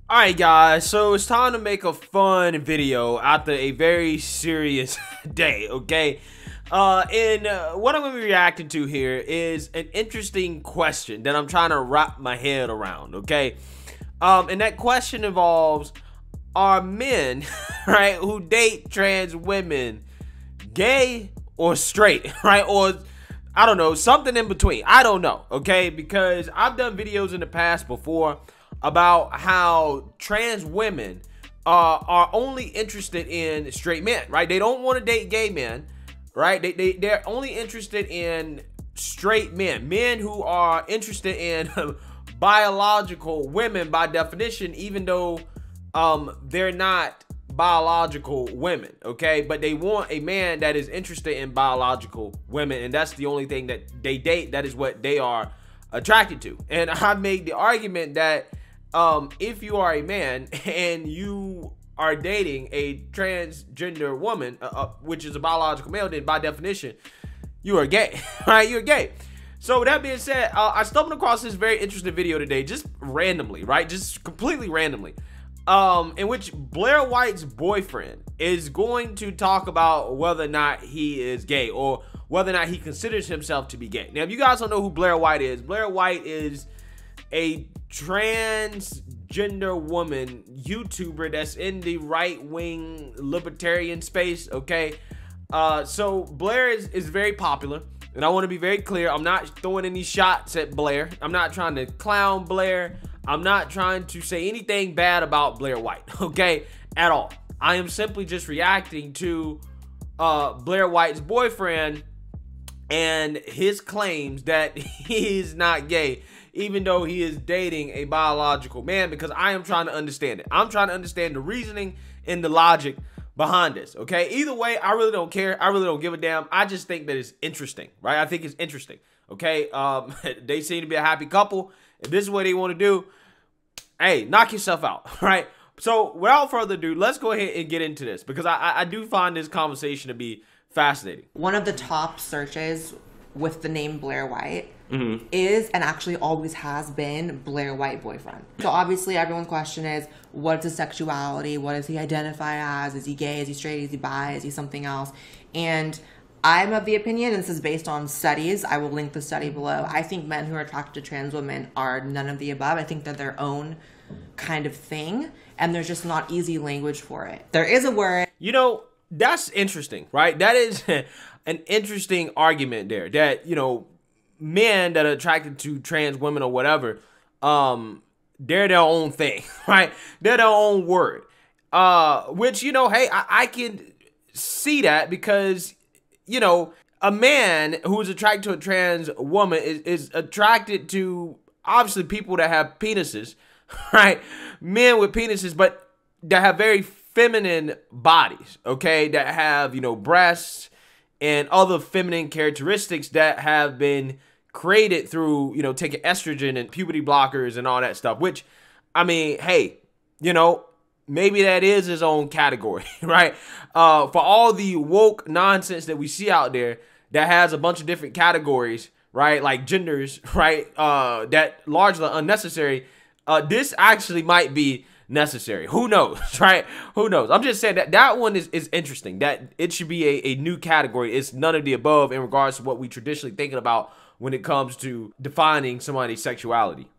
Alright guys, so it's time to make a fun video after a very serious day, okay? And what I'm going to be reacting to here is an interesting question that I'm trying to wrap my head around, okay? And that question involves, are men, right, who date trans women gay or straight, right? Or, I don't know, something in between. I don't know, okay? Because I've done videos in the past before about how trans women are only interested in straight men, right? They don't want to date gay men, right? They're only interested in straight men who are interested in biological women by definition, even though they're not biological women, okay? But they want a man that is interested in biological women, and that's the only thing that they date. That is what they are attracted to. And I made the argument that if you are a man and you are dating a transgender woman, which is a biological male, then by definition, you are gay, right? You're gay. So with that being said, I stumbled across this very interesting video today, just randomly, right? Just completely randomly, in which Blaire White's boyfriend is going to talk about whether or not he is gay or whether or not he considers himself to be gay. Now, if you guys don't know who Blaire White is, Blaire White is a transgender woman YouTuber that's in the right-wing libertarian space, okay? So Blaire is very popular, and I want to be very clear. I'm not throwing any shots at Blaire. I'm not trying to clown Blaire. I'm not trying to say anything bad about Blaire White, okay, at all. I am simply just reacting to Blaire White's boyfriend and his claims that he is not gay, even though he is dating a biological man, because I am trying to understand it. I'm trying to understand the reasoning and the logic behind this, okay? Either way, I really don't care. I really don't give a damn. I just think that it's interesting, right? I think it's interesting, okay? They seem to be a happy couple. If this is what they want to do, hey, knock yourself out, right? So without further ado, let's go ahead and get into this, because I do find this conversation to be fascinating. One of the top searches with the name Blaire White is, and actually always has been, Blaire White boyfriend. So obviously everyone's question is, what's his sexuality? What does he identify as? Is he gay? Is he straight? Is he bi? Is he something else? And I'm of the opinion, and this is based on studies, I will link the study below, I think men who are attracted to trans women are none of the above. I think they're their own kind of thing, and there's just not easy language for it. There is a word. You know, that's interesting, right? That is an interesting argument there, that, you know, men that are attracted to trans women or whatever, they're their own thing, right? They're their own word, which, you know, hey, I can see that, because, you know, a man who's attracted to a trans woman is attracted to, obviously, people that have penises, right? Men with penises, but that have very feminine bodies, okay? That have, you know, breasts and other feminine characteristics that have been created through, you know, taking estrogen and puberty blockers and all that stuff, which, I mean, hey, you know, maybe that is his own category, right? For all the woke nonsense that we see out there that has a bunch of different categories, right? Like genders, right? That largely unnecessary. This actually might be necessary. Who knows, right? Who knows? I'm just saying that one is interesting. That it should be a new category. It's none of the above in regards to what we traditionally thinking about when it comes to defining somebody's sexuality.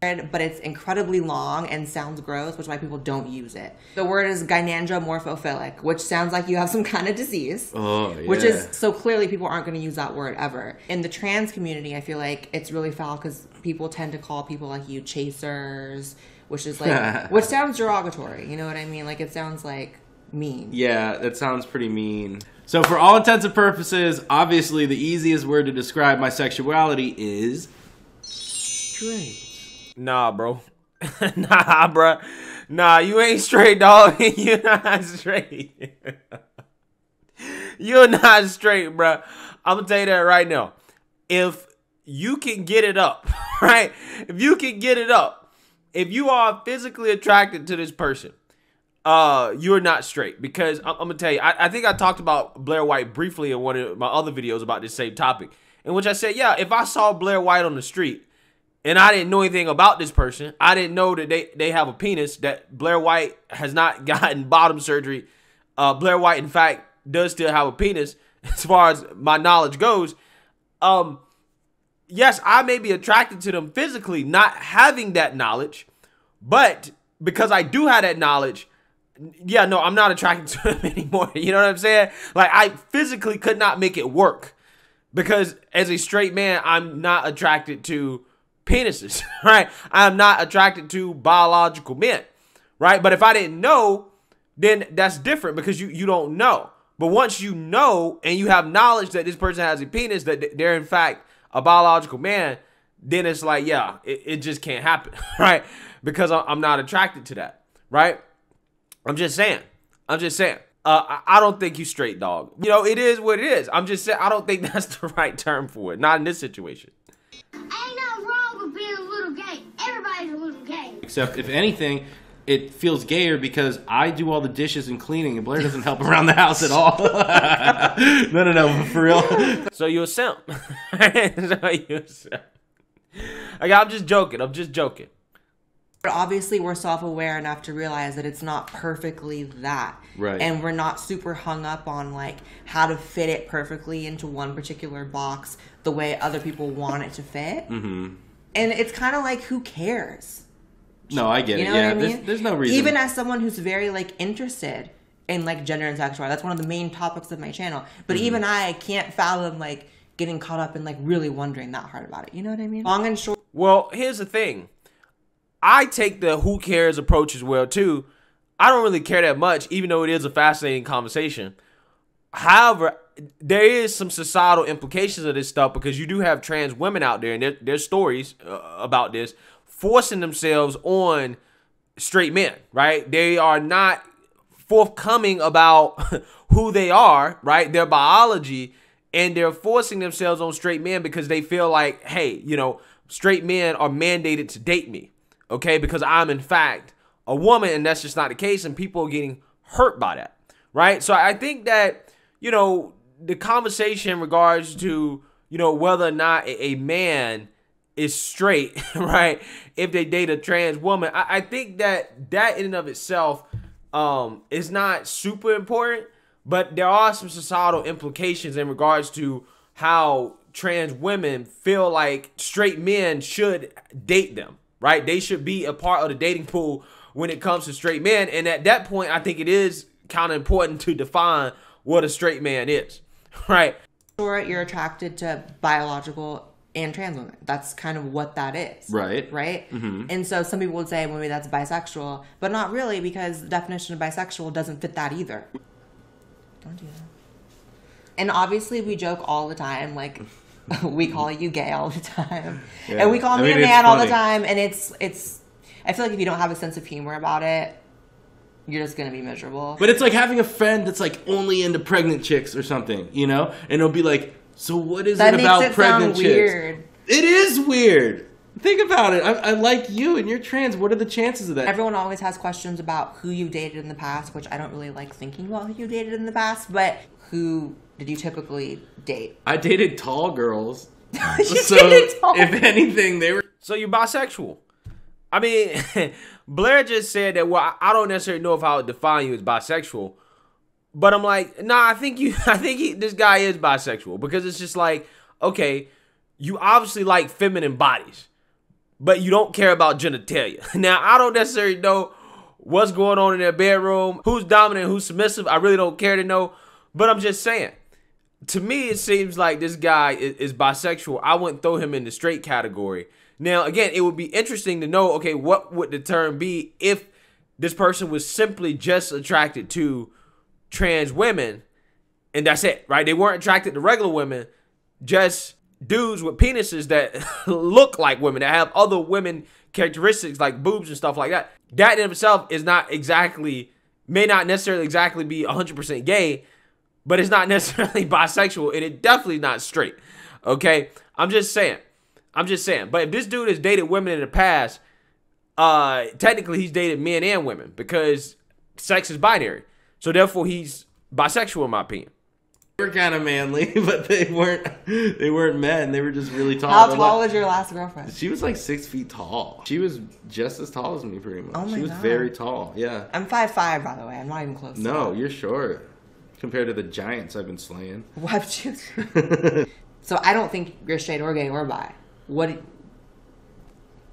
But it's incredibly long and sounds gross, which is why people don't use it. The word is gynandromorphophilic, which sounds like you have some kind of disease. Oh, yeah. Which is, so clearly people aren't going to use that word ever. In the trans community, I feel like it's really foul because people tend to call people like you chasers, which is like, which sounds derogatory. You know what I mean? Like, it sounds like mean. Yeah, that sounds pretty mean. So for all intents and purposes, obviously the easiest word to describe my sexuality is straight. Nah, bro. Nah, bro. Nah, you ain't straight, dog. You're not straight. You're not straight, bro. I'm gonna tell you that right now. If you can get it up, right? If you can get it up, if you are physically attracted to this person, you're not straight. Because I'm gonna tell you, I think I talked about Blaire White briefly in one of my other videos about this same topic, in which I said, yeah, if I saw Blaire White on the street and I didn't know anything about this person. I didn't know that they have a penis, that Blaire White has not gotten bottom surgery. Blaire White, in fact, does still have a penis as far as my knowledge goes. Yes, I may be attracted to them physically, not having that knowledge, but because I do have that knowledge, yeah, no, I'm not attracted to them anymore. You know what I'm saying? Like, I physically could not make it work because as a straight man, I'm not attracted to penises, right? I'm not attracted to biological men, right? But if I didn't know, then that's different because you don't know. But once you know and you have knowledge that this person has a penis, that they're in fact a biological man, then it's like, yeah, it just can't happen, right? Because I'm not attracted to that, right? I'm just saying. I don't think you straight, dog. You know, it is what it is. I'm just saying, I don't think that's the right term for it. Not in this situation. Ain't nothing wrong with being a little gay. Everybody's a little gay. Except, if anything, it feels gayer because I do all the dishes and cleaning and Blaire doesn't help around the house at all. No, for real. So you're a simp. I'm just joking. But obviously, we're self-aware enough to realize that it's not perfectly that. Right. And we're not super hung up on, like, how to fit it perfectly into one particular box the way other people want it to fit. Mm-hmm. And it's kind of like, who cares? No, I get it. You know Yeah, what I mean? There's no reason. Even as someone who's very, like, interested in, like, gender and sexuality, that's one of the main topics of my channel. But even I can't fathom, like, getting caught up in, like, really wondering that hard about it. You know what I mean? Long and short. Well, here's the thing. I take the who cares approach as well, too. I don't really care that much, even though it is a fascinating conversation. However, there is some societal implications of this stuff because you do have trans women out there, and there's stories about this, forcing themselves on straight men, right? They are not forthcoming about who they are, right? Their biology, and they're forcing themselves on straight men because they feel like, hey, you know, straight men are mandated to date me, okay? Because I'm, in fact, a woman, and that's just not the case, and people are getting hurt by that, right? So I think that, you know, the conversation in regards to, you know, whether or not a man is straight, right, if they date a trans woman, I think that in and of itself is not super important, but there are some societal implications in regards to how trans women feel like straight men should date them, right? They should be a part of the dating pool when it comes to straight men. And at that point, I think it is kind of important to define what a straight man is, right? Sure, you're attracted to biological and trans women. That's kind of what that is. Right. Right? Mm-hmm. And so some people would say, well, maybe that's bisexual, but not really, because the definition of bisexual doesn't fit that either. Don't do that. And obviously we joke all the time, like, we call you gay all the time. Yeah. And we call me a man all the time, and it's I feel like if you don't have a sense of humor about it, you're just gonna be miserable. But it's like having a friend that's like only into pregnant chicks or something, you know? And it'll be like, so what is it about pregnant chicks? Weird. It is weird. Think about it. I like you and you're trans. What are the chances of that? Everyone always has questions about who you dated in the past, which I don't really like thinking about who you dated in the past, but who did you typically date? I dated tall girls. So dated tall. If anything, they were... So you're bisexual. I mean, Blaire just said that, well, I don't necessarily know if I would define you as bisexual. But I'm like, nah, I think this guy is bisexual, because it's just like, okay, you obviously like feminine bodies, but you don't care about genitalia. Now, I don't necessarily know what's going on in their bedroom, who's dominant, who's submissive. I really don't care to know, but I'm just saying, to me, it seems like this guy is bisexual. I wouldn't throw him in the straight category. Now, again, it would be interesting to know, okay, what would the term be if this person was simply just attracted to trans women, and that's it, right? They weren't attracted to regular women, just dudes with penises that look like women, that have other women characteristics like boobs and stuff like that. That in itself is not exactly, may not necessarily exactly be 100% gay, but it's not necessarily bisexual, and it definitely not straight, okay? I'm just saying. But if this dude has dated women in the past, technically he's dated men and women, because sex is binary. So therefore, he's bisexual, in my opinion. They were kind of manly, but they weren't men. They were just really tall. How tall was your last girlfriend? She was like 6 feet tall. She was just as tall as me, pretty much. Oh my she was God. very tall. Yeah. I'm 5'5", by the way. I'm not even close. No, you're short compared to the giants I've been slaying. What you? So I don't think you're straight or gay or bi. What?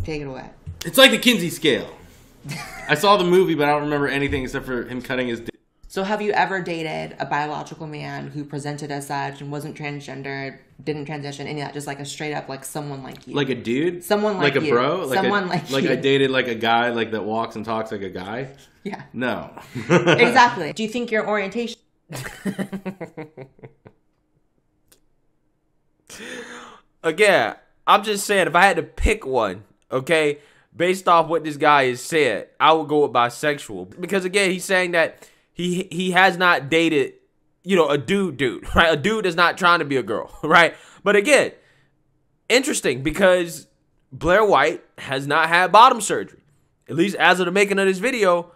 Take it away. It's like the Kinsey scale. I saw the movie, but I don't remember anything except for him cutting his dick. So have you ever dated a biological man who presented as such and wasn't transgender, didn't transition, any of that, just like a straight up like someone like you? Like a dude? Someone like you. Like a bro? Like Like you. I dated like a guy like that walks and talks like a guy? Yeah. No. Exactly. Do you think your orientation... Again, I'm just saying, if I had to pick one, okay, based off what this guy has said, I would go with bisexual. Because again, he's saying that he has not dated, a dude, right? A dude is not trying to be a girl, right? But again, interesting, because Blaire White has not had bottom surgery, at least as of the making of this video.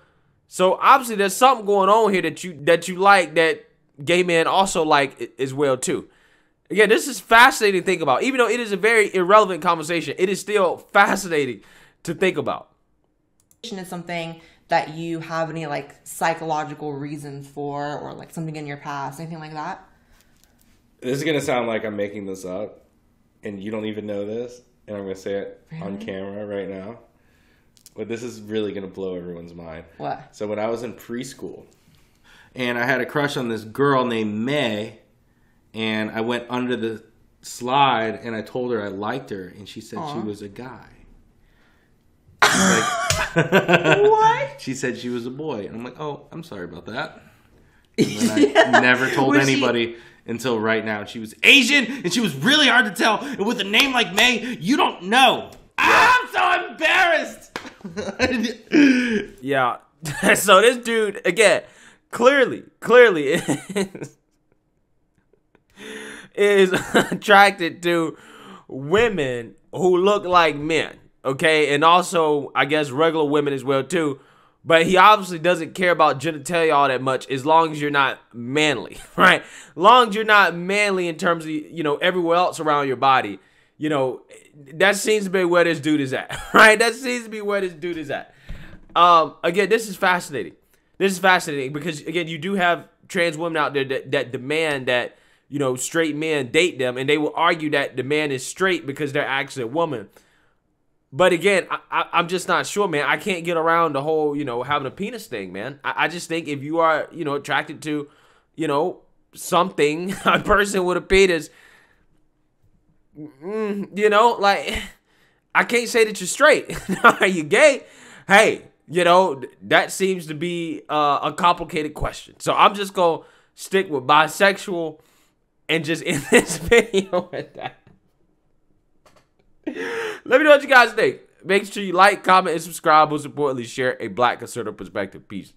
So obviously there's something going on here that you like, that gay men also like as well too. Again, this is fascinating to think about. Even though it is a very irrelevant conversation, it is still fascinating to think about. Is something that you have any like psychological reasons for, or like something in your past, anything like that? This is going to sound like I'm making this up, and you don't even know this, and I'm going to say it on camera right now. But this is really going to blow everyone's mind. What? So when I was in preschool, and I had a crush on this girl named May, and I went under the slide, and I told her I liked her, and she said she was a guy. What? She said she was a boy. And I'm like, oh, I'm sorry about that. And then I never told anybody until right now. She was Asian, and she was really hard to tell. And with a name like May, you don't know. Yeah. I'm so embarrassed. Yeah. So this dude, again, clearly is attracted to women who look like men. Okay, and also, I guess, regular women as well, too. But he obviously doesn't care about genitalia all that much, as long as you're not manly, right? As long as you're not manly in terms of, everywhere else around your body, that seems to be where this dude is at, right? That seems to be where this dude is at. Again, this is fascinating. This is fascinating because, again, you do have trans women out there that demand that, straight men date them, and they will argue that the man is straight because they're actually a woman. But again, I'm just not sure, man. I can't get around the whole, having a penis thing, man. I just think if you are, attracted to, something, a person with a penis, like, I can't say that you're straight. Are you gay? Hey, that seems to be a complicated question. So I'm just going to stick with bisexual and just end this video with that. Let me know what you guys think. Make sure you like, comment, and subscribe. Most importantly, share a Black conservative perspective. Peace.